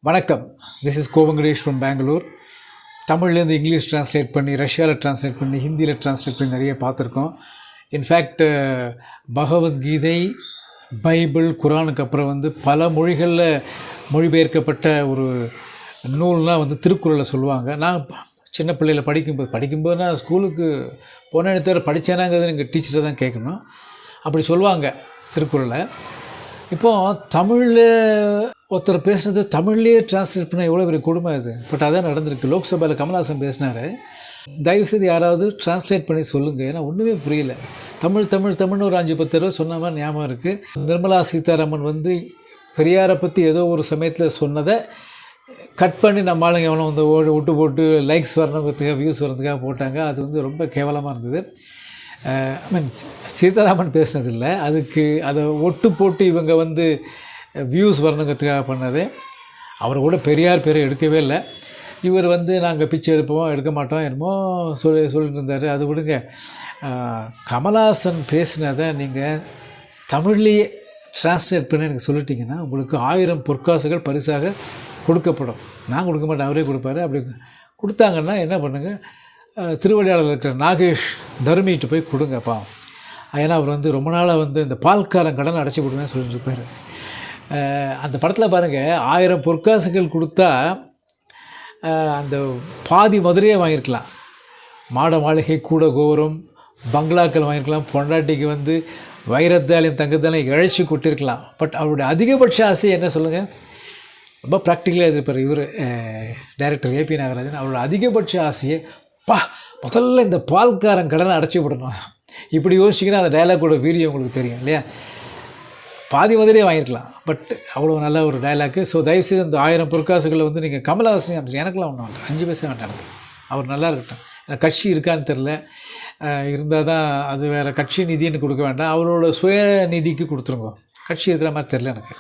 வணக்கம். This is Govenkatesh from Bangalore. தமிழ்லேருந்து English translate பண்ணி, ரஷ்யாவில் ட்ரான்ஸ்லேட் பண்ணி, ஹிந்தியில் ட்ரான்ஸ்லேட் பண்ணி நிறைய பார்த்துருக்கோம். இன்ஃபேக்ட் பகவத்கீதை, பைபிள், குரானுக்கு அப்புறம் பல மொழிகளில் மொழிபெயர்க்கப்பட்ட ஒரு நூல்னால் திருக்குறளை சொல்லுவாங்க. நான் சின்ன பிள்ளையில் படிக்கும்போது நான் ஸ்கூலுக்கு போனேன்னு தவிர படித்தேனாங்கிறது எங்கள் டீச்சரை தான் கேட்கணும். அப்படி சொல்லுவாங்க திருக்குறளை. இப்போது தமிழில் ஒருத்தர் பேசுனது தமிழ்லேயே டிரான்ஸ்லேட் பண்ணால் எவ்வளோ பெரிய கொடுமை இது. பட் அதான் நடந்திருக்கு. லோக்சபாவில் கமல்ஹாசன் பேசினார். தயவுசெய்து யாராவது டிரான்ஸ்லேட் பண்ணி சொல்லுங்கள், ஏன்னா ஒன்றுமே புரியல. தமிழ்னு ஒரு 5-10 தடவை சொன்ன மாதிரி ஞாபகம் இருக்குது. நிர்மலா சீதாராமன் பெரியாரை பற்றி ஏதோ ஒரு சமயத்தில் சொன்னதை கட் பண்ணி நம்ம ஆளுங்க எவனோ விட்டு போட்டு லைக்ஸ் வரணுங்கிறதுக்காக, வியூஸ் வரதுக்காக போட்டாங்க. அது ரொம்ப கேவலமாக இருந்தது. சீதாராமன் பேசினதில்லை, அதுக்கு அதை ஒட்டு போட்டு இவங்க வியூஸ் வரணுங்கிறதுக்காக பண்ணது. அவர் கூட பெரியார் பேரை எடுக்கவே இல்லை. இவர் நாங்கள் பிச்சை எடுக்க மாட்டோம் என்னமோ சொல்லிட்டு இருந்தார். அது விடுங்க. கமல்ஹாசன் பேசினதை நீங்கள் தமிழ்லேயே டிரான்ஸ்லேட் பண்ணி எனக்கு சொல்லிட்டீங்கன்னா உங்களுக்கு 1000 பொற்காசுகள் பரிசாக கொடுக்கப்படும். நான் கொடுக்க மாட்டேன், அவரே கொடுப்பாரு. அப்படி கொடுத்தாங்கன்னா என்ன பண்ணுங்கள், திருவள்ளியாளர் இருக்கிற நாகேஷ் தர்மிகிட்ட போய் கொடுங்கப்பா. ஏன்னா அவர் ரொம்ப நாளாக இந்த பால்காரன் கடன் அடைச்சி விடுவேன்னு சொல்லிட்டு இருப்பார். அந்த படத்தில் பாருங்கள், 1000 பொற்காசுகள் கொடுத்தா அந்த பாதி மதுரையே வாங்கியிருக்கலாம். மாட மாளிகை, கூட கோபுரம், பங்களாக்கள் வாங்கியிருக்கலாம். பொண்டாட்டிக்கு வைரத்தாலையும் தங்கத்தாலையும் இழைச்சி கொட்டிருக்கலாம். பட் அவருடைய அதிகபட்ச ஆசை என்ன சொல்லுங்கள்? ரொம்ப ப்ராக்டிக்கலாக இருப்பார் இவர், டைரக்டர் ஏபி நாகராஜன். அவரோட அதிகபட்ச ஆசையை முதல்ல இந்த பால்காரன் கடனை அடைச்சி விடணும். இப்படி யோசிச்சிங்கன்னா அந்த டைலாக்கோட வீரியம் உங்களுக்கு தெரியும் இல்லையா? பாதி மதுரையே வாங்கியிருக்கலாம். பட் அவ்வளோ நல்ல ஒரு டைலாக்கு. ஸோ தயவுசெய்து இந்த 1000 பொற்காசுகளை நீங்கள் கமல்ஹாசனையும் அந்த எனக்குலாம் ஒன்றும் வேண்டாம், 5 பைசா வேண்டாம் எனக்கு. அவர் நல்லா இருக்கட்டும். எனக்கு கட்சி இருக்கான்னு தெரில, இருந்தால் தான் அது வேறு. கட்சி நிதின்னு கொடுக்க வேண்டாம், அவரோட சுய நிதிக்கு கொடுத்துருங்க. கட்சி இருக்கிற மாதிரி தெரில எனக்கு.